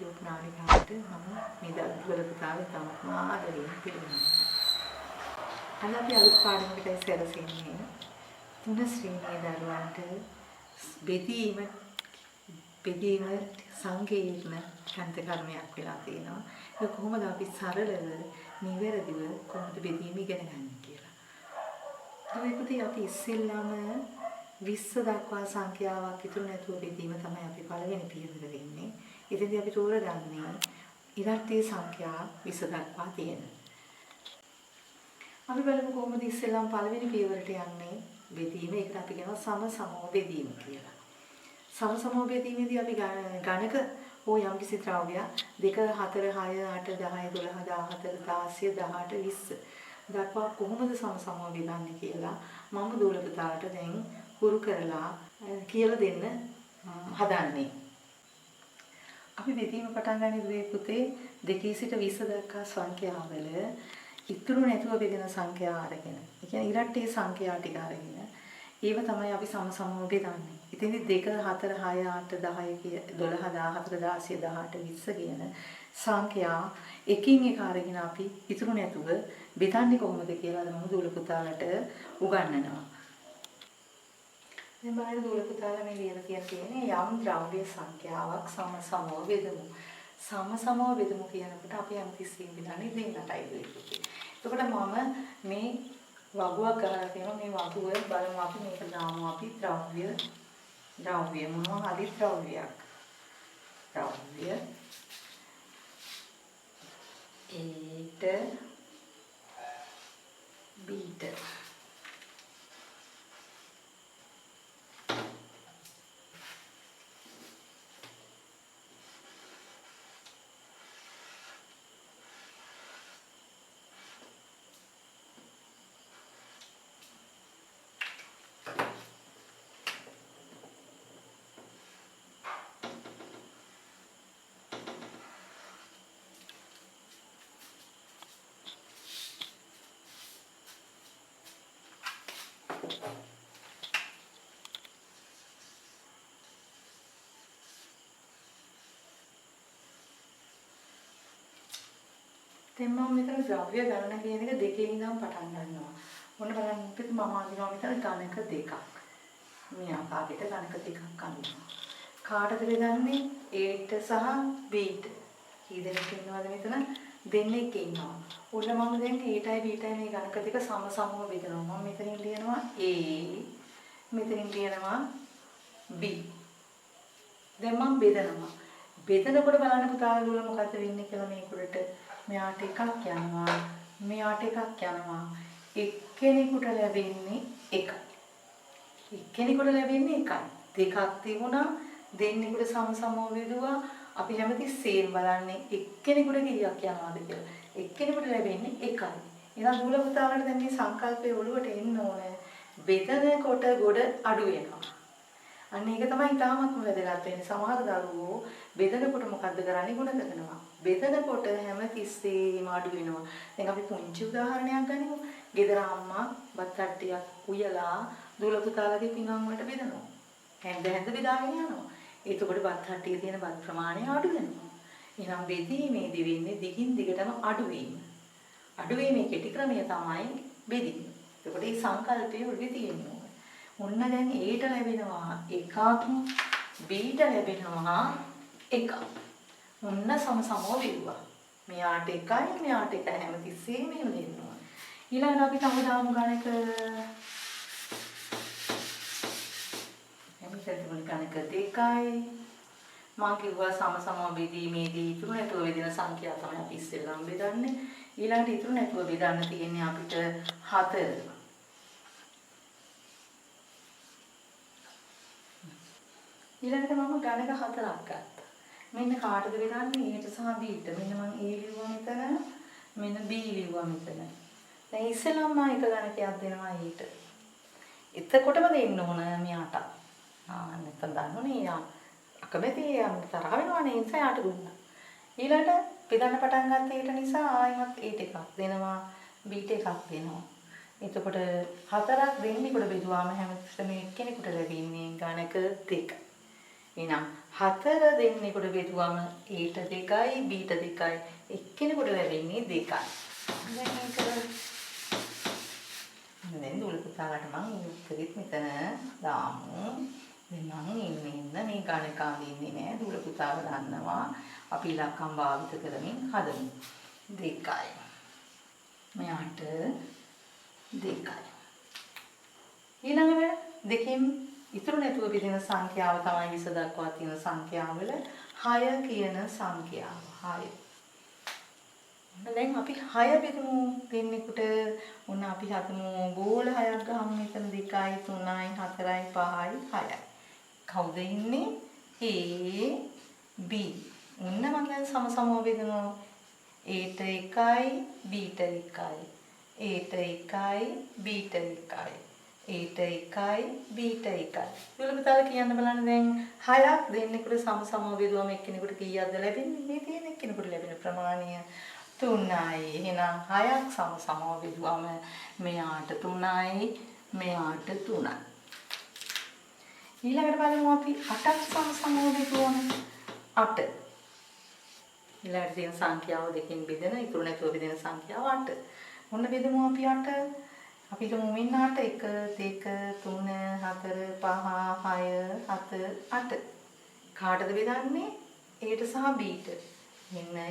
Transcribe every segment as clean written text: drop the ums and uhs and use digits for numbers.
YouTube නාලිකාවට මම මේ දුවල පුතාගේ තමත් ආදරයෙන් පිළිගන්නවා. අද අපි අලුත් පාඩමකටයි සැරසෙන්නේ. තුන ශ්‍රේණියේ දරුවන්ට බෙදීම සංකීර්ණ ඡන්ද කර්මයක් වෙලා තියෙනවා. ඒක කොහොමද අපි සරලව නිවැරදිව කොහොමද බෙදීම ඉගෙන ගන්න කියලා. දුවේ අපි ඉස්සෙල්ලාම 20 දක්වා සංඛ්‍යාවක් ඉතුරු නැතුව බෙදීම තමයි අපි පළවෙනි පියවර වෙන්නේ. ඉතින්දී අපි තෝරගන්නේ ඉරට්ටේ සංඛ්‍යා 20 දක්වා තියෙන. අපි බලමු කොහොමද ඉස්සෙල්ලාම පළවෙනි පියවරට යන්නේ බෙදීම. ඒකට අපි කියනවා සම බෙදීම කියලා. සම බෙදීමේදී අපි ගණක හෝ යම්කිසි ද්‍රව්‍යයක් 2 4 6 8 10 12 14 16 18 20 දක්වා කොහොමද සම බෙදන්නේ කියලා මම දුවල පුතාට දැන් හුරු කරලා කියලා දෙන්න හදන්නේ. අපි බෙදීම පටන් ගන්නේ දුවේ පුතේ 2 සිට 20 දක්වා සංඛ්‍යාවල ඉතුරු නැතුව බෙදෙන සංඛ්‍යා අරගෙන. ඒ කියන්නේ ඉරට්ටේ සංඛ්‍යා ටික අරගෙන ඒව තමයි අපි සම බෙදන්නේ. ඉතින් 2 4 6 8 10 12 14 16 18 20 කියන සංඛ්‍යා එකින් එක අරගෙන අපි ඉතුරු නැතුව බෙදන්නේ කොහොමද කියලා මම දුවල පුතාලට උගන්වනවා. දැන් බලන්න දුවල පුතාලා මේ ලියලා තියෙන්නේ යම් ද්‍රව්‍ය සංඛ්‍යාවක් සමව බෙදමු. සමව බෙදමු කියනකොට අපි හැමතිස්සෙම බෙදන්නේ දෙන්නටයි වෙන්නේ. එතකොට මම මේ වගුවක් ගහලා තියෙනවා. මේ වගුව බලමු අපි මේක දාමු අපි ද්‍රව්‍ය මොනවා හරි ද්‍රව්‍යයක්. ද්‍රව්‍ය ඒට බීට දැන් මම මෙතන ද්‍රව්‍ය ගණන කියන එක දෙකේ ඉඳන් පටන් ගන්නවා. මොන බලන්න පිට මම අදිනවා මෙතන ගණක දෙකක්. මේ ආකාරයට ගණක දෙකක් අදිනවා. කාටද බෙදන්නේ? A ට සහ B ට. කී දෙනෙක් ඉන්නවද මෙතන? දෙන්නෙක් ඉන්නවා. උள்ள මම දැන් A ටයි B ටයි මේ ගණක දෙක සමව බෙදනවා. මම මෙතනින් ලියනවා A මෙතනින් ලියනවා B. දැන් මම බෙදනවා. බෙදනකොට බලන්න පුතාලා දුවල මොකද වෙන්නේ කියලා මේකට මෙයාට එකක් යනවා මෙයාට එකක් යනවා එක්කෙනෙකුට ලැබෙන්නේ එකයි එක්කෙනෙකුට ලැබෙන්නේ එකයි දෙකක් තිබුණා දෙන්නෙකුට සමව බෙදුවා අපි හැමතිස්සෙම බලන්නේ එක්කෙනෙකුට කීයක් යනවාද කියලා එක්කෙනෙකුට ලැබෙන්නේ එකයි එහෙනම් දුවල පුතාලට දැන් මේ සංකල්පය ඔළුවට එන්න ඕනේ බෙදනකොට ගොඩ අඩු වෙනවා අන්න ඒක තමයි තාමත්ම වැදගත් වෙන්නේ. සමහර දරුවෝ බෙදනකොට මොකද්ද කරන්නේ? ගුණ කරනවා. බෙදනකොට හැම තිස්සෙම අඩු වෙනවා. දැන් අපි පුංචි උදාහරණයක් ගනිමු. ගෙදර අම්මා බත් කට්ටියක් උයලා දුවල පුතාලගේ පිඟන් වලට බෙදනවා. හැන්ද බෙදාගෙන යනවා. එතකොට බත් කට්ටියේ තියෙන බත් ප්‍රමාණය අඩු වෙනවා. එහෙනම් බෙදීමේදී වෙන්නේ දිගින් දිගටම අඩු වීම. අඩු වීමේ කෙටි ක්‍රමය තමයි බෙදීම. එතකොට මේ සංකල්පය ඔළුවේ තියෙනවා. ඔන්න දැන් Aට ලැබෙනවා එකක් Bට ලැබෙනවා එකක්. ඔන්න සමව බෙදුවා. මෙයාට එකයි මෙයාට එකයි හැමතිස්සෙම මෙහෙම දෙන්නවා. ඊළඟට අපි තව දාමු ගණක. එමිටර් ගණක දෙකයි. මම කිව්වා සමව බෙදීමේදී ඉතුරු නැතුව බෙදෙන සංඛ්‍යා තමයි අපි ඉස්සෙල්ලාම බෙදන්නේ. ඊළඟට ඉතුරු නැතුව බෙදන්න තියෙන්නේ අපිට 4. ඊළඟට මම ගණක 4ක් ගත්තා. මෙන්න කාටද බෙදන්නේ? Aට සහ Bට. මෙන්න මම A ලිව්වා මෙතන. මෙන්න B ලිව්වා මෙතන. දැන් ඉස්සෙල්ලාම මම එක ගණකයක් දෙනවා Aට. එතකොටම දෙන්න ඕන මෙයාට. නැත්නම් දන්නෝනේ යා. අකමැති යා තරහ වෙනවනේ ඒ නිසා යාට දුන්නා. ඊළඟට බෙදන්න පටන් ගත්ත Aට නිසා ආයෙමත් Aට එකක් දෙනවා. Bට එකක් දෙනවා. එතකොට 4ක් දෙන්නෙකුට බෙදුවාම හැමතිස්සෙම එක්කෙනෙකුට ලැබෙන්නේ ගණක 2. එහෙනම් 4 දෙන්නෙකුට බෙදුවම Aට 2යි Bට 2යි එක්කෙනෙකුට ලැබෙන්නේ 2යි. දැන් මේක දැන් දුල පුතාලට මම උත්තරෙත් මෙතන දාමු. දැන් මම ඉන්න මේ ගණකාව ඉන්නේ නෑ. දුල පුතාව දන්නවා. අපි ඉලක්කම් භාවිත කරමින් හදමු. 2යි. මෙයාට 2යි. ඊළඟට දෙකෙන් ඉතුරු නැතුව බෙදෙන සංඛ්‍යාව තමයි 20 දක්වා තියෙන සංඛ්‍යාවල 6 කියන සංඛ්‍යාව. 6. දැන් අපි 6 බෙදමු දෙන්නෙකුට. ඔන්න අපි හදමු බෝල 6ක් ගහමු. මෙතන 2යි 3යි 4යි 5යි 6යි. කවුද ඉන්නේ? A B. ඔන්න මම දැන් සමසමව බෙදමු. Aට 1යි Bට 1යි. Aට 1යි Bට 1යි. Aට 1යි Bට 1යි. දුලපතාල කියන්න බලන්න දැන් 6ක් දෙන්නෙකුට සමසමව බෙදුවම එක්කෙනෙකුට කීයක්ද ලැබෙන්නේ? මේ තියෙන එක්කෙනෙකුට ලැබෙන ප්‍රමාණය 3යි. එහෙනම් 6ක් සමසමව බෙදුවම මෙයාට 3යි මෙයාට 3යි. ඊළඟට බලමු අපි 8ක් සමසමව බෙදුවම 8. ඊළඟට තියෙන සංඛ්‍යාව දෙකෙන් බෙදෙන ඉතුරු නැතුව බෙදෙන සංඛ්‍යාව 8. ඔන්න බෙදමු අපි 8. අපි හිතමු මෙන්න 8 1 2 3 4 5 6 7 8. කාටද බෙදන්නේ? Aට සහ Bට. මෙන්න A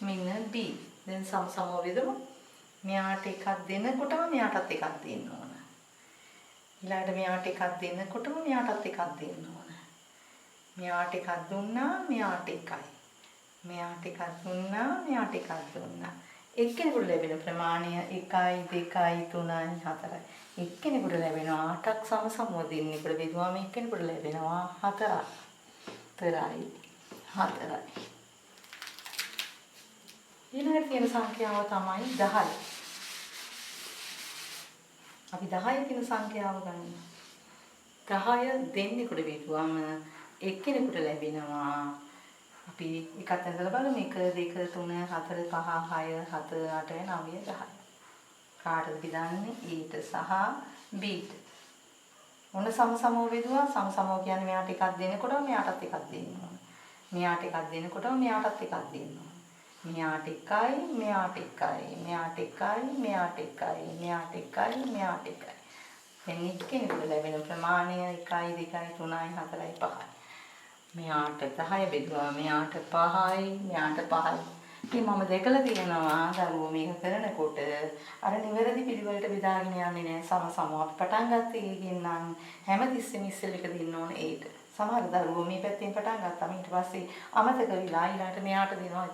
මෙන්න B. දැන් සමසමව බෙදමු. මෙයාට එකක් දෙනකොටම මෙයාටත් එකක් දෙන්න ඕන. ඊළඟට මෙයාට එකක් දෙනකොටම මෙයාටත් එකක් දෙන්න ඕන. මෙයාට එකක් දුන්නා මෙයාට එකයි. මෙයාට එකක් දුන්නා මෙයාට එකක් දුන්නා. එක්කෙනෙකුට ලැබෙන ප්‍රමාණය 1යි 2යි 3යි 4යි. එක්කෙනෙකුට ලැබෙනවා 8ක් සමසමව දෙන්නෙකුට බෙදුවාම එක්කෙනෙකුට ලැබෙනවා 4යි. 4යි. ඊළඟට තියෙන සංඛ්‍යාව තමයි 10. අපි 10 කියන සංඛ්‍යාව ගන්නවා. 10 දෙන්නෙකුට බෙදුවම එක්කෙනෙකුට ලැබෙනවා අපි එකක් ඇඳලා බලමු 1 2 3 4 5 6 7 8 9 10. කාටද බෙදන්නේ? Aට සහ Bට. ඔන්න සමසමව බෙදුවා. සමසමව කියන්නේ මෙයාට එකක් දෙනකොටම මෙයාටත් එකක් දෙන්න ඕන. මෙයාට එකක් දෙනකොටම මෙයාටත් එකක් දෙන්න ඕන. මෙයාට 1යි මෙයාට 1යි මෙයාට 1යි මෙයාට 1යි මෙයාට 1යි මෙයාට 1යි. දැන් එක්කෙනෙකුට ලැබෙන ප්‍රමාණය 1යි 2යි 3යි 4යි 5යි. මෙයාට 10 බෙදුවා මෙයාට 5යි මෙයාට 5යි. ඉතින් මම දැකලා තියෙනවා දරුවෝ මේක කරනකොට අර නිවැරදි පිළිවෙලට බෙදාගෙන යන්නේ නැහැ. සමසමව අපි පටන් ගත්තේ ඒකෙන් නම් හැමතිස්සෙම ඉස්සෙල් එක දෙන්න ඕන ඒට. සමහර දරුවෝ මේ පැත්තෙන් පටන් ගත්තාම ඊට පස්සේ අමතක වෙලා ඊළඟට මෙයාට දෙනවා.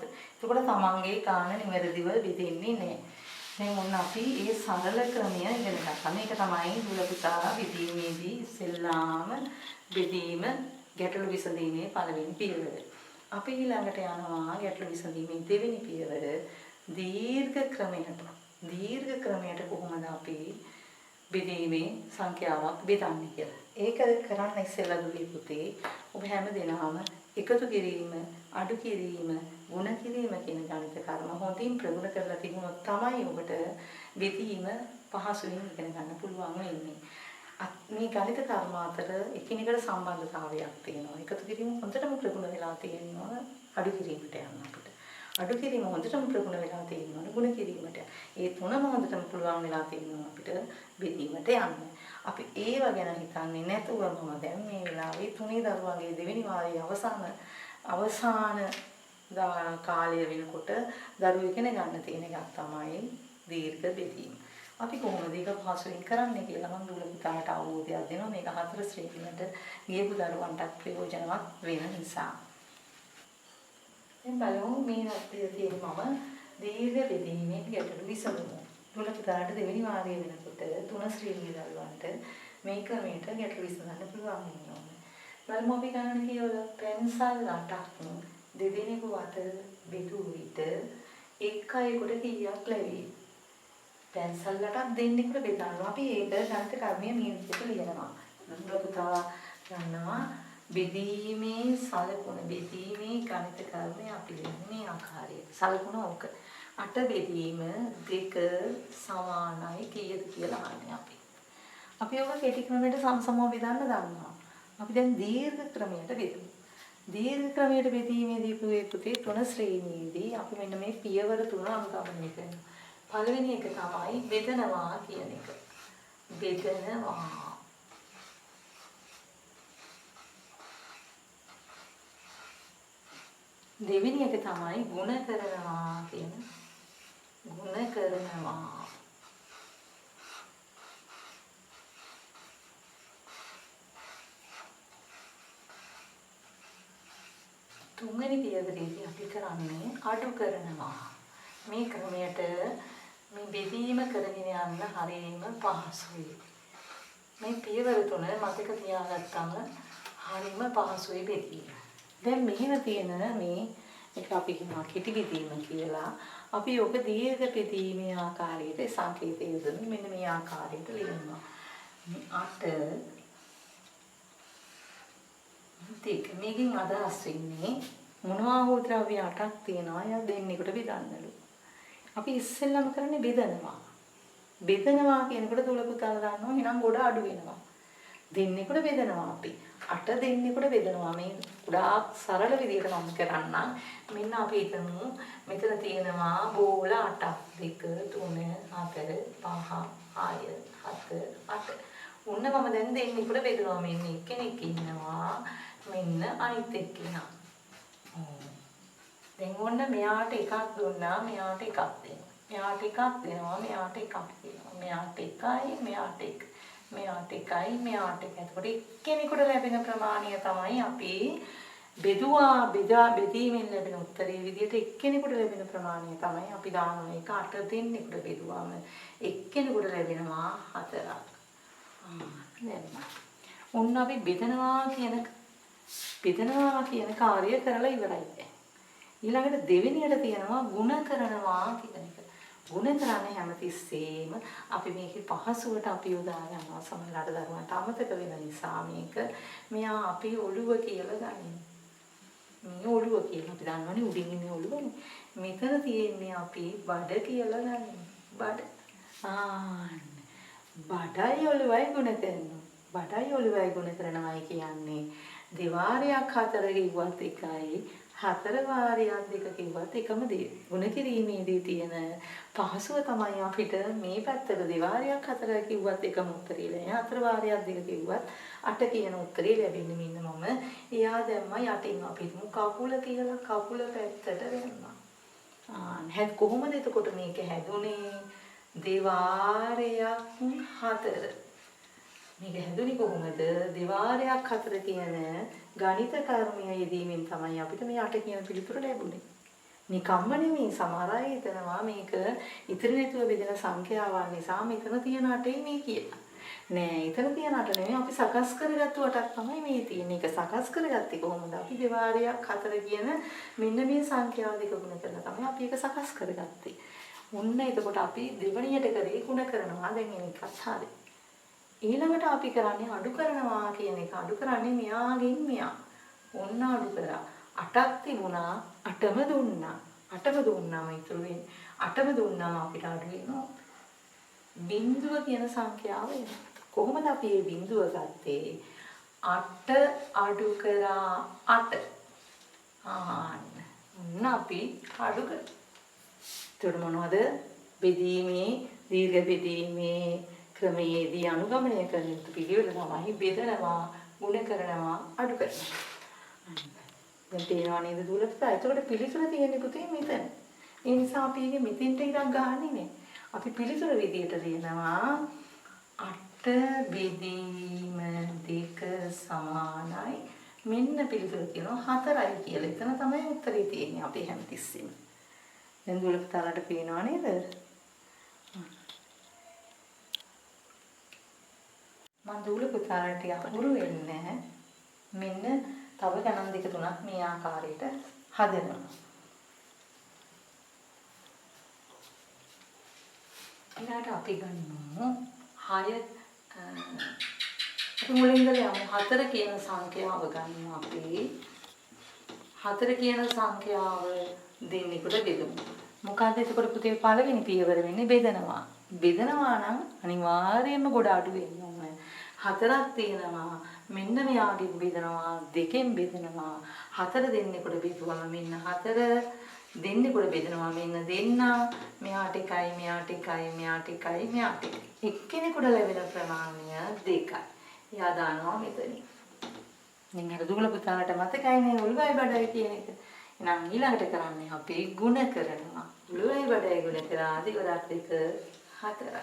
එතකොට තමන්ගේ කාණ නිවැරදිව බෙදෙන්නේ නැහැ. දැන් මොන අපි මේ සරල ක්‍රමය ඉගෙන ගත්තා. මේක තමයි දුල පුතා බෙදීමේදී ඉස්සෙල්ලාම බෙදීම ගැටළු විසඳීමේ පළවෙනි පියවර. අපි ඊළඟට යනවා ගැටළු විසඳීමේ දෙවෙනි පියවර දීර්ඝ ක්‍රමයට. දීර්ඝ ක්‍රමයට කොහොමද අපි බෙදීමේ සංඛ්‍යාවක් බෙදන්නේ කියලා. ඒක කරන්න ඉස්සෙල්ලා දුවේ පුතේ ඔබ හැම දිනම එකතු කිරීම, අඩු කිරීම, ගුණ කිරීම කියන ගණිත කර්ම හොඳින් ප්‍රගුණ කරලා තිබුණොත් තමයි ඔබට බෙදීම පහසුවෙන් ඉගෙන ගන්න පුළුවන් වෙන්නේ. මේ ගණිත කර්ම අතර එකිනෙකට සම්බන්ධතාවයක් තියෙනවා. එකතු කිරීම හොඳටම ප්‍රගුණ වෙලා තියෙනවා අඩු කිරීමට යන්න අපිට. අඩු කිරීම හොඳටම ප්‍රගුණ වෙලා තියෙනවා ගුණ කිරීමට. ඒ තුනම හොඳටම පුළුවන් වෙලා තියෙනවා අපිට බෙදීමට යන්න. අපි ඒව ගැන හිතන්නේ නැතුව මම දැන් මේ වෙලාවේ තුනේ දරුවන්ගේ දෙවෙනි වාරයේ අවසාන කාලය වෙනකොට දරුවෝ ඉගෙන ගන්න තියෙන එකක් තමයි දීර්ඝ බෙදීම. අපි කොහොමද ඒක පහසුවෙන් කරන්නේ කියලා මම දුල පුතාට අවබෝධයක් දෙනවා. මේක 4 ශ්‍රේණියට ගියපු දරුවන්ටත් ප්‍රයෝජනවත් වෙන නිසා. දැන් බලමු මේ හස්තිය තියෙන මම දීර්ඝ බෙදීමෙන් ගැටළු විසඳමු. දුල පුතාට දෙවෙනි වාරයේ වෙනකොට 3 ශ්‍රේණිය දරුවන්ට මේ ක්‍රමයට ගැටළු විසඳන්න පුළුවන් වෙනවා. බලමු අපි ගණන කියවලා පෙන්සල් 8ක් දෙදෙනෙකු අතර බෙදුව විට එක් අයෙකුට කීයක් ලැබෙයි? පෙන්සල් 8ක් දෙන්නෙකුට බෙදනවා. අපි ඒක ගණිත කර්මයේ මේ විදිහට ලියනවා. දුල පුතා ගන්නවා බෙදීමේ සලකුණ බෙදීමේ ගණිත කර්මය අපි ලියන්නේ ආකාරයට. සලකුණ ඕක. 8 බෙදීම 2 සමානයි කීයද කියලා අහන්නේ අපි. අපි ඔබ කෙටි ක්‍රමයට සමසමව බෙදන්න දන්නවා. අපි දැන් දීර්ඝ ක්‍රමයට බෙදමු. දීර්ඝ ක්‍රමයට බෙදීමේදී පුතේ තුන ශ්‍රේණියේදී අපි මෙන්න මේ පියවර තුන අනුගමනය කරනවා. පළවෙනි එක තමයි බෙදනවා කියන එක. බෙදනවා. දෙවෙනි එක තමයි ගුණ කරනවා කියන. ගුණ කරනවා. තුන්වෙනි පියවරේදී අපි කරන්නේ අඩු කරනවා. මේ ක්‍රමයට මේ බෙදීම කරගෙන යන්න හරියම පහසුයි. මේ පියවර තුන මතක තියාගත්තම හරියම පහසුයි බෙදීම. දැන් මෙහෙම තියෙන මේ එක අපි කියනවා කෙටි බෙදීම කියලා. අපි ඔබ දීර්ඝ බෙදීමේ ආකාරයට සංකේතය යොදමින් මෙන්න මේ ආකාරයට ලියනවා. 8 තික මේකෙන් අදහස් වෙන්නේ මොනවා හෝ ද්‍රව්‍ය 8ක් තියෙනවා. යා දෙන්නෙකුට බෙදන්නලු. අපි ඉස්සෙල්ලාම කරන්නේ බෙදනවා. බෙදනවා කියනකොට දුල පුතාලා දානවා එහෙනම් ගොඩ අඩු වෙනවා. දෙන්නෙකුට බෙදනවා අපි. 8 දෙන්නෙකුට බෙදනවා. මේ ගොඩාක් සරල විදිහට මම කරන්නම්. මෙන්න අපි හිතමු මෙතන තියෙනවා බෝල 8ක් 2 3 4 5 6 7 8. ඔන්න මම දැන් දෙන්නෙකුට බෙදනවා. මෙන්න එක්කෙනෙක් ඉන්නවා. මෙන්න අනිත් එක්කෙනා. දැන් ඔන්න මෙයාට එකක් දුන්නා මෙයාට එකක් දෙනවා. මෙයාට එකක් දෙනවා මෙයාට එකක් දෙනවා. මෙයාට එකයි මෙයාට එක. මෙයාට එකයි මෙයාට එක. එතකොට එක්කෙනෙකුට ලැබෙන ප්‍රමාණය තමයි අපි බෙදීමෙන් ලැබෙන උත්තරේ විදිහට එක්කෙනෙකුට ලැබෙන ප්‍රමාණය තමයි අපි දානවා. ඒක 8 දෙනෙකුට බෙදුවාම එක්කෙනෙකුට ලැබෙනවා 4ක්. ඔන්න අපි බෙදනවා කියන කාර්යය කරලා ඉවරයි. ඊළඟට දෙවෙනියට තියෙනවා ಗುಣ කරනවා කියන එක. ಗುಣ කරන්නේ හැමතිස්සෙම අපි මේකේ පහසුවට අපි යොදා ගන්නවා. සමහරවිට දරුවන්ට අමතක වෙන නිසා මේක මෙයා අපි ඔළුව කියලා ගන්නවා. මේ ඔළුව කියලා අපි දන්නවනේ උඩින් ඉන්නේ ඔළුවනේ. මෙතන තියෙන්නේ අපි බඩ කියලා ගන්නවා. බඩ. බඩයි ඔළුවයි ಗುಣ කරනවා. බඩයි ඔළුවයි ಗುಣ කරනවායි කියන්නේ දෙවාරයක් 4 කිව්වත් එකයි 4 වාරයක් 2 කිව්වත් එකම දේ. ගුණ කිරීමේදී තියෙන පහසුව තමයි අපිට මේ පැත්තට දෙවාරයක් 4 කිව්වත් එකම උත්තරේ ලැබෙනවා. 4 වාරයක් 2 කිව්වත් 8 කියන උත්තරේ ලැබෙන්නේ. මෙන්න මම එයා දැම්ම යටින් අපි හිතමු කකුල කියලා කකුල පැත්තට දැම්මා. කොහොමද එතකොට මේක හැදුනේ? දෙවාරයක් 4. මේක හැදුනේ කොහොමද? දෙවාරයක් 4 කියන ගණිත කර්මය යෙදීමෙන් තමයි අපිට මේ 8 කියන පිළිතුර ලැබුණේ. නිකම්ම නෙමෙයි සමහර අය හිතනවා මේක ඉතිරි නැතුව බෙදෙන සංඛ්‍යාවන් නිසා මෙතන තියෙන 8යි මේ කියලා. නෑ, එතන තියෙන 8 නෙමෙයි අපි සකස් කරගත්තු 8ක් තමයි මේ තියෙන්නේ. ඒක සකස් කරගත්තේ කොහොමද? අපි දෙවාරයක් 4 කියන මෙන්න මේ සංඛ්‍යාව දෙක ගුණ කරලා තමයි අපි ඒක සකස් කරගත්තේ. ඔන්න එතකොට අපි දෙවණියට කරේ ගුණ කරනවා. දැන් මේකත් හරි. ඊළඟට අපි කරන්නේ අඩු කරනවා කියන එක. අඩු කරන්නේ මෙයාගෙන් මෙයා. ඔන්න අඩු කරා. 8ක් තිබුණා 8ම දුන්නා. 8ම දුන්නාම ඉතුරු වෙන්නේ. 8ම දුන්නාම අපිට අඩු වෙනවා. බිංදුව කියන සංඛ්‍යාව එනවා. කොහොමද අපි මේ බිංදුව ගත්තේ? 8 අඩු කරා 8. ඔන්න අපි අඩු කරා. ඒතර මොනවද? බෙදීමේ දීර්ඝ බෙදීමේ ක්‍රමයේදී අනුගමනය කරන යුතු පිළිවෙල තමයි බෙදනවා, ගුණ කරනවා, අඩු කරනවා. දැන් තේරෙනව නේද දුලප්පා? එතකොට පිළිතුර තියෙන්නේ පුතේ මෙතන. ඒ නිසා අපි ඉන්නේ මෙතෙන්ට ඉරක් ගහන්නේ නේ. අපි පිළිතුර විදියට ලියනවා 8 බෙදීම 2 සමානයි. මෙන්න පිළිතුර කියනවා 4යි කියලා. එතන තමයි උත්තරේ තියෙන්නේ අපි හැමතිස්සෙම. දැන් දුලප්පාලට පේනව නේද? මම දුල පුතාලට ටිකක් හුරු වෙන්නේ මෙන්න තව ගණන් 2 3ක් මේ ආකාරයට හදනවා. ඊළඟට අපි ගන්නවා 6 අපි මුලින්ම යමු 4 කියන සංඛ්‍යාව ගන්නවා අපි. 4 කියන සංඛ්‍යාව දෙන්නෙකුට බෙදමු. මොකද එතකොට පුතේ පළවෙනි පියවර වෙන්නේ බෙදනවා. බෙදනවා නම් අනිවාර්යයෙන්ම ගොඩ අඩු වෙන්න ඕනේ. 4ක් තියෙනවා මෙන්න මෙයාගෙන් බෙදනවා, දෙකෙන් බෙදනවා, 4 දෙන්නෙකුට බෙදුවම මෙන්න 4 දෙන්නෙකුට බෙදනවා, මෙන්න දෙන්න මෙයාට එකයි, මෙයාට එකයි, මෙයාට එකයි, මෙයාට එකයි. එක්කෙනෙකුට ලැබෙන ප්‍රමාණය 2යි. එයා දානවා මෙතනින්. දැන් අර දුවල පුතාලට මතකයිනේ උළුවයි බඩයි කියන එක. එහෙනම් ඊළඟට කරන්නේ අපි ගුණ කරනවා. උළුවයි බඩයි ගුණ කරා දිවරක් 2 4යි.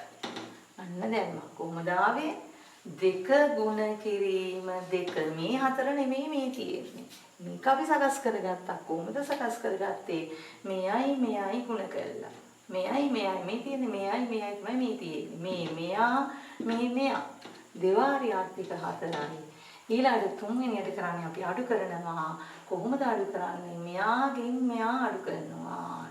අන්න දැම්මා. කොහොමද ආවේ? 2 ගුණ කිරීම 2 මේ 4 නෙමෙයි මේ තියෙන්නේ. මේක අපි සකස් කරගත්තා. කොහොමද සකස් කරගත්තේ? මෙයයි ගුණ කළා. මෙයයි මේ තියෙන්නේ මෙයයි තමයි මේ තියෙන්නේ. මේ මෙයා දෙවාරියක් 4යි. ඊළඟට තුන්වෙනියට කරන්නේ අපි අඩු කරනවා. කොහොමද අඩු කරන්නේ? මෙයාගෙන් මෙයා අඩු කරනවා.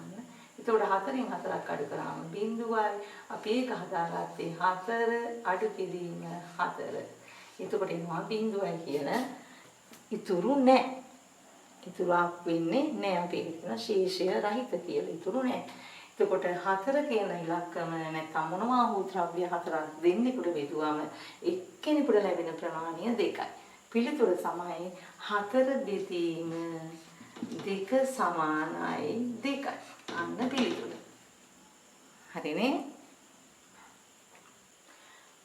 එතකොට 4න් 4ක් අඩු කරාම බිඳුවයි. අපි ඒක හදාගත්තේ 4 අඩු කිරීම 4. එතකොට එනවා බිඳුවයි කියන ඉතුරු නැහැ. ඉතුරුක් වෙන්නේ නැහැ. අපි කියන ශේෂය රහිත කියලා ඉතුරු නැහැ. එතකොට 4 කියන ඉලක්කම නැත්නම් මොනවා වූ ද්‍රව්‍ය 4ක් දෙන්නෙකුට බෙදුවම එක්කෙනෙකුට ලැබෙන ප්‍රමාණය 2යි. පිළිතුර තමයි 4 බෙදීම 2 සමානයි 2යි. අන්න පිළිතුර. හරිනේ?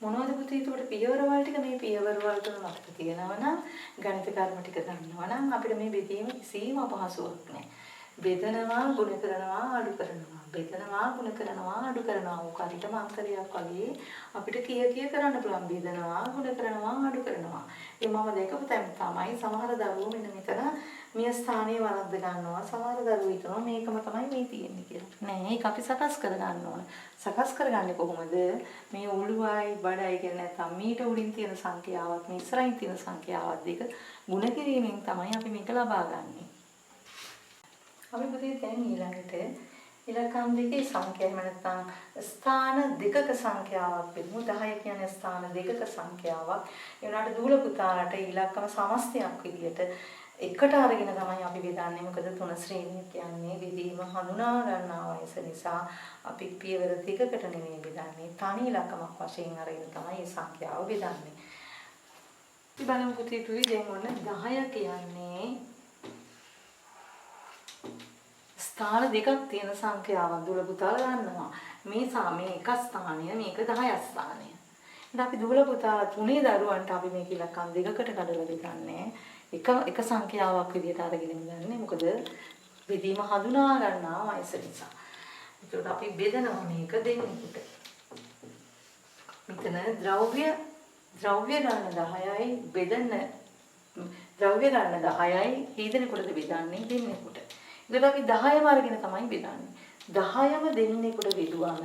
මොනවද පුතේ? ඒකට පියවරවල ටික මේ පියවරවල තුන මතක තියෙනවා නම් ගණිත කර්ම ටික දන්නවා නම් අපිට මේ බෙදීම කිසිම අපහසුයක් නැහැ. බෙදනවා, ගුණ කරනවා, අඩු කරනවා. බෙදනවා, ගුණ කරනවා, අඩු කරනවා. ඕක හරියට මාන්තරයක් වගේ අපිට කිය කරන්න පුළුවන්. බෙදනවා, ගුණ කරනවා, අඩු කරනවා. ඒ මම දැකපු තැන තමයි සමහර දරුවෝ මෙන්න මෙතන මේ ස්ථානයේ වරද්ද ගන්නවා. සමහර දරුවෝ හිතනවා මේකම තමයි මේ තියෙන්නේ කියලා. නෑ, ඒක අපි සකස් කර ගන්න ඕන. සකස් කරගන්නේ කොහොමද? මේ උළුවයි බඩයි කියන නැත්නම් මීට උඩින් තියෙන සංඛ්‍යාවත් මේ ඉස්සරහින් තියෙන සංඛ්‍යාවත් දෙක ගුණ කිරීමෙන් තමයි අපි මේක ලබා ගන්නෙ. අපි පුතේ දැන් ඊළඟට ඉලක්කම් දෙකේ සංඛ්‍යාව නැත්නම් ස්ථාන දෙකක සංඛ්‍යාවක් වෙමු. 10 කියන්නේ ස්ථාන දෙකක සංඛ්‍යාවක්. ඒ වුණාට දූල පුතාලට ඉලක්කම සමස්තයක් විදියට එකට අරගෙන තමයි අපි බෙදන්නේ. මොකද 3 ශ්‍රේණිය කියන්නේ බෙදීම හඳුනා ගන්නා වයස නිසා අපි පියවර දෙකකට නෙමෙයි බෙදන්නේ. තනි ඉලක්කමක් වශයෙන් අරගෙන තමයි මේ සංඛ්‍යාව බෙදන්නේ. ඉතින් බලමු පුතේ දැන් ඔන්න 10 කියන්නේ ස්ථාන දෙකක් තියෙන සංඛ්‍යාවක් දුල පුතාලා ගන්නවා. මේ එක ස්ථානය මේක 10 ස්ථානය. ඉතින් අපි දුල පුතාලා තුනේ දරුවන්ට අපි මේක ඉලක්කම් දෙකකට කඩලා බෙදන්නේ. එක සංඛ්‍යාවක් විදිහට අරගෙන ඉඳන්නේ. මොකද බෙදීම හඳුනා ගන්නා වයස නිසා. ඒකට අපි බෙදනවා මේක දෙන්නෙකුට. මෙතන ද්‍රව්‍ය ගන්න 10යි බෙදන්න ද්‍රව්‍ය ගන්න 10යි හීදෙනෙකුට බෙදන්නේ දෙන්නෙකුට. ඉතින් අපි 10ම අරගෙන තමයි බෙදන්නේ. 10ම දෙන්නෙකුට බෙදුවම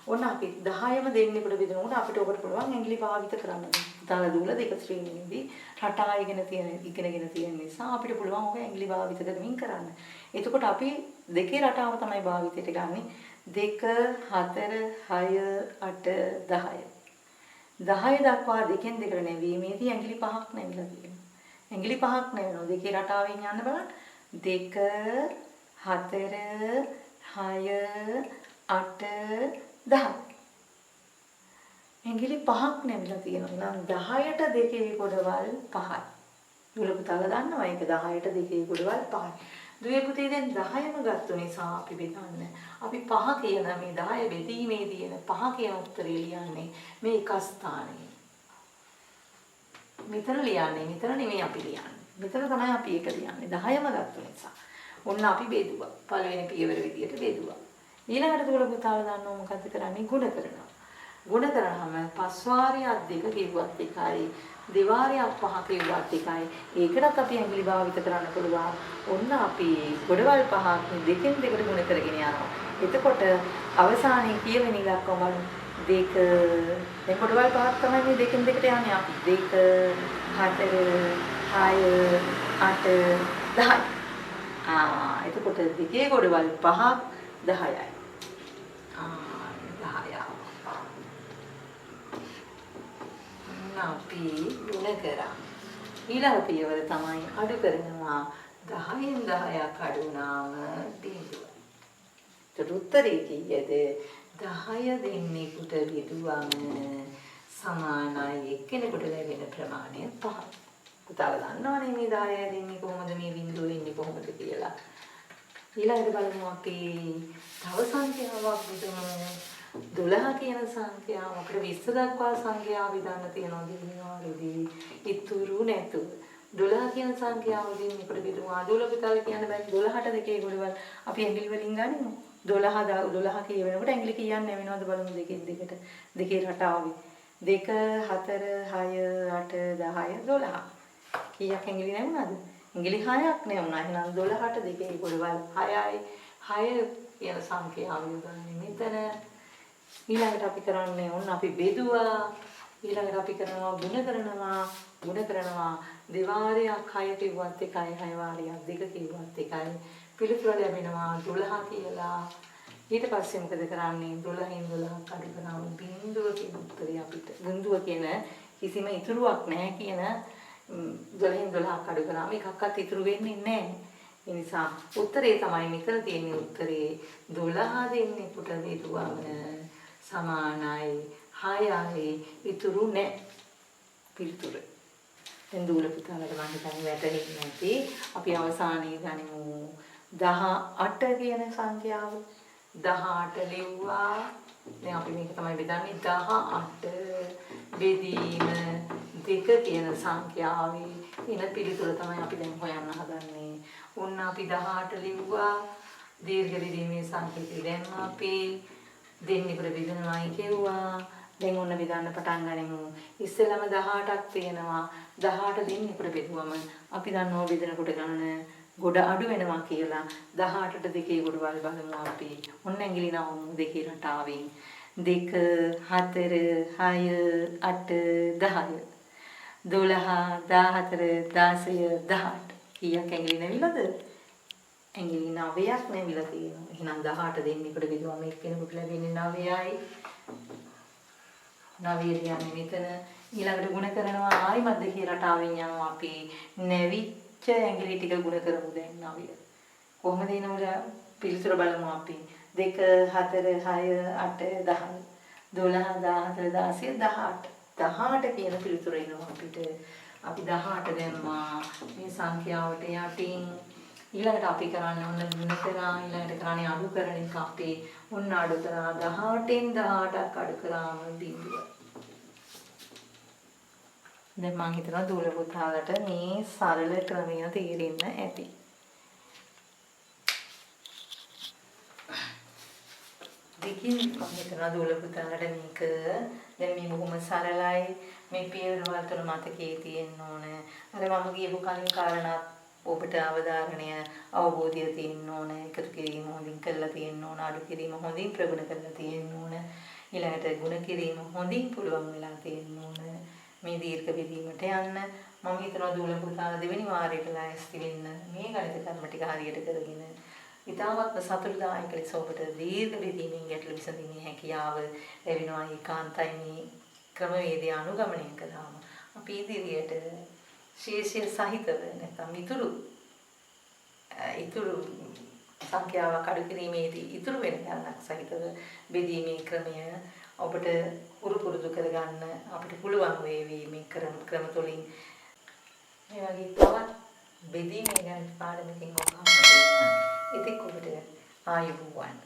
ඕන අපි 10ම දෙන්නෙකුට බෙදනකොට අපිට ඔකට පුළුවන් ඇඟිලි භාවිත කරන්න. දාලා දුවල දෙක ශ්‍රේණියේදී රටා ඉගෙනගෙන තියෙන නිසා අපිට පුළුවන් ඔක ඇඟිලි භාවිත කරමින් කරන්න. එතකොට අපි දෙකේ රටාව තමයි භාවිතයට ගන්නෙ. 2 4 6 8 10. 10 දක්වා දෙකෙන් දෙකට නැවීමේදී ඇඟිලි 5ක් නැවිලා තියෙනවා. ඇඟිලි 5ක් නැවෙනවා. දෙකේ රටාවෙන් යන්න බලන්න. 2 4 6 8 10. ඇඟිලි 5ක් නැවිලා තියෙනවා. නම් 10ට දෙකේ ගොඩවල් 5යි. දුල පුතාලා දන්නවා ඒක 10ට දෙකේ ගොඩවල් 5යි. දුවේ පුතේ දැන් 10ම ගත්ත නිසා අපි බෙදන්නේ. අපි 5 කියන මේ 10 බෙදීමේ තියෙන 5 කියන උත්තරේ ලියන්නේ මේ එක ස්ථානයේ. මෙතන ලියන්නේ මෙතන නෙමෙයි අපි ලියන්නේ. මෙතන තමයි අපි ඒක ලියන්නේ 10ම ගත්ත නිසා. ඔන්න අපි බෙදුවා. පළවෙනි පියවර විදියට බෙදුවා. ඊළඟට දුල පුතාලා දන්නවා මොකද්ද කරන්නේ? ගුණ කරනවා. ගුණ කරාම පස් වාරයක් දෙක කිව්වත් එකයි දෙවාරයක් පහ කිව්වත් එකයි ඒකටත් අපි ඇඟිලි භාවිත කරන්න පුළුවන්. ඔන්න අපි ගොඩවල් පහක් දෙකෙන් දෙකට ගුණ කරගෙන යනවා. එතකොට අවසානයේ කියවෙන ඉලක්කම 2 දැන් ගොඩවල් පහක් තමයි මේ දෙකෙන් දෙකට යන්නේ අපි 2 4 6 8 10. එතකොට දෙකේ ගොඩවල් පහක් 10යි. 10යි. අපි ගුණ කරා. ඊළඟ පියවර තමයි අඩු කරනවා. 10න් 10ක් අඩු වුණාම බිඳුව. ඒත් උත්තරේ කීයද? 10 දෙන්නෙකුට බෙදුවම සමානයි එක්කෙනෙකුට ලැබෙන ප්‍රමාණය 5. පුතාලා දන්නවනේ මේ 10 දෙන්නේ කොහොමද මේ බිඳුව එන්නේ කොහොමද කියලා. ඊළඟට බලමු අපි තව සංඛ්‍යාවක් විදමු. 12 කියන සංඛ්‍යාව අපිට 20 දක්වා සංඛ්‍යාව විදන්න තියෙනවා දිනවාරේදී. ඉතුරු නැතුව 12 කියන සංඛ්‍යාවකින් අපිට බෙදුවා 12 පුතාලා කියන්න බෑ 12ට දෙකේ ගොඩවල් අපි ඇඟිලි වලින් ගනිමු. 12 කියවෙනකොට ඇඟිලි කියන්න වෙනවද බලමු දෙකෙන් දෙකට. දෙකේ රටාවේ 2 4 6 8 10 12. කීයක් ඇඟිලි නැවුණාද? ඇඟිලි 6ක් නැවුණා. එහෙනම් 12ට දෙකේ ගොඩවල් 6යි. 6 කියන සංඛ්‍යාව යොදන්නේ මෙතන. ඊළඟට අපි කරන්නේ ඔන්න අපි බෙදුවා. ඊළඟට අපි කරනවා ගුණ කරනවා දෙවාරයක් 6 කිව්වත් 1යි 6 වාරයක් 2 කිව්වත් 1යි. පිළිතුර ලැබෙනවා 12 කියලා. ඊට පස්සේ මොකද කරන්නේ 12න් 12ක් අඩු කරනවා බිඳුව කියන උත්තරය අපිට. බිඳුව කියන කිසිම ඉතුරුවක් නැහැ කියන 12න් 12ක් අඩු කරාම එකක්වත් ඉතුරු වෙන්නේ නැහැ. ඒ නිසා උත්තරේ තමයි මෙතන තියෙන උත්තරේ 12 දෙන්නේ පුට බෙදුවම සමානයි 6යි ඉතුරු නැහැ. පිළිතුර. දැන් දූල පුතාලට මම හිතන්නේ වැටහෙන්නේ නැති. අපි අවසානයේ ගනිමු 18 කියන සංඛ්‍යාව. 18 ලිව්වා. දැන් අපි මේක තමයි බෙදන්නේ 18 බෙදීම 2 කියන සංඛ්‍යාවේ එන පිළිතුර තමයි අපි දැන් හොයන්න හදන්නේ. ඔන්න අපි 18 ලිව්වා. දීර්ඝ බෙදීමේ සංකේතය දැම්මා අපි. දෙන්නෙකුට බෙදනවායි කියුවා. දැන් ඔන්න බෙදන්න පටන් ගනිමු. ඉස්සෙල්ලාම 18ක් තියෙනවා. 18 දෙන්නෙකුට බෙදුවම අපි දන්නවා බෙදනකොට ගන්න ගොඩ අඩු වෙනවා කියලා. 18ට දෙකේ ගොඩවල් බලමු අපි. ඔන්න ඇඟිලි නවමු දෙකේ රටාවෙන්. 2 4 6 8 10 12 14 16 18 කීයක් ඇඟිලි නැවිලාද? ඇඟිලි 9ක් නැවිලා තියෙනවා. එහෙනම් 18 දෙන්නෙකුට බෙදුවම එක්කෙනෙකුට ලැබෙන්නේ 9යි. 9 කියන්නේ මෙතන. ඊළඟට ගුණ කරනවා ආයිමත් දෙකේ රටාවෙන් යනවා අපි. නැවිච්ච ඇඟිලි ටික ගුණ කරමු දැන් 9. කොහොමද එනවද පිළිතුර බලමු අපි. 2 4 6 8 10 12 14 16 18 කියන පිළිතුර එනවා අපිට. අපි 18 දැම්මා මේ සංඛ්‍යාවට යටින්. ඊළඟට අපි කරන්නේ ඔන්න ගුණ කරා. ඊළඟට කරන්නේ අඩු කරන එක අපි. ඔන්න අඩු කරා 18න් 18ක් අඩු කරාම බිඳුව. දැන් මම හිතනවා දූල පුතාලට මේ සරල ක්‍රමය තේරෙන්න ඇති. දෙකින් මම හිතනවා දූල පුතාලට මේක දැන් මේ බොහොම සරලයි. මේ පියවරවල තුන මතකයේ තියෙන්න ඕන. අර මම කියපු කලින් කාරණා ඔබට අවධාරණය අවබෝධය තියෙන්න ඕන. එකතු කිරීම හොඳින් කරලා තියෙන්න ඕන. අඩු කිරීම හොඳින් ප්‍රගුණ කරලා තියෙන්න ඕන. ඊළඟට ගුණ කිරීම හොඳින් පුළුවන් වෙලා තියෙන්න ඕන. මේ දීර්ඝ බෙදීමට යන්න මම හිතනවා දූල පුතාලා දෙවෙනි වාරයට ලෑස්ති වෙන්න මේ ගණිත කර්ම ටික හරියට කරගෙන ඉතාමත්ම සතුටුදායක ලෙස ඔබට දීර්ඝ බෙදීමෙන් ගැටලු විසඳීමේ හැකියාව ලැබෙනවා. ඒකාන්තයි මේ ක්‍රමවේදය අනුගමනය කළාම අපි ඉදිරියට ශේෂය සහිතව නැත්නම් ඉතුරු සංඛ්‍යාවක් අඩු කිරීමේදී ඉතුරු වෙන ගණනක් සහිතව බෙදීමේ ක්‍රමය ඔබට පුරුදු කරගන්න අපිට පුළුවන් වේවි මේ ක්‍රම තුලින්. මේ වගේ තවත් බෙදීමේ ගැන පාඩමකින් ඔබ හම්බ වෙනවා. ඉතින් ඔබට ආයුබෝවන්.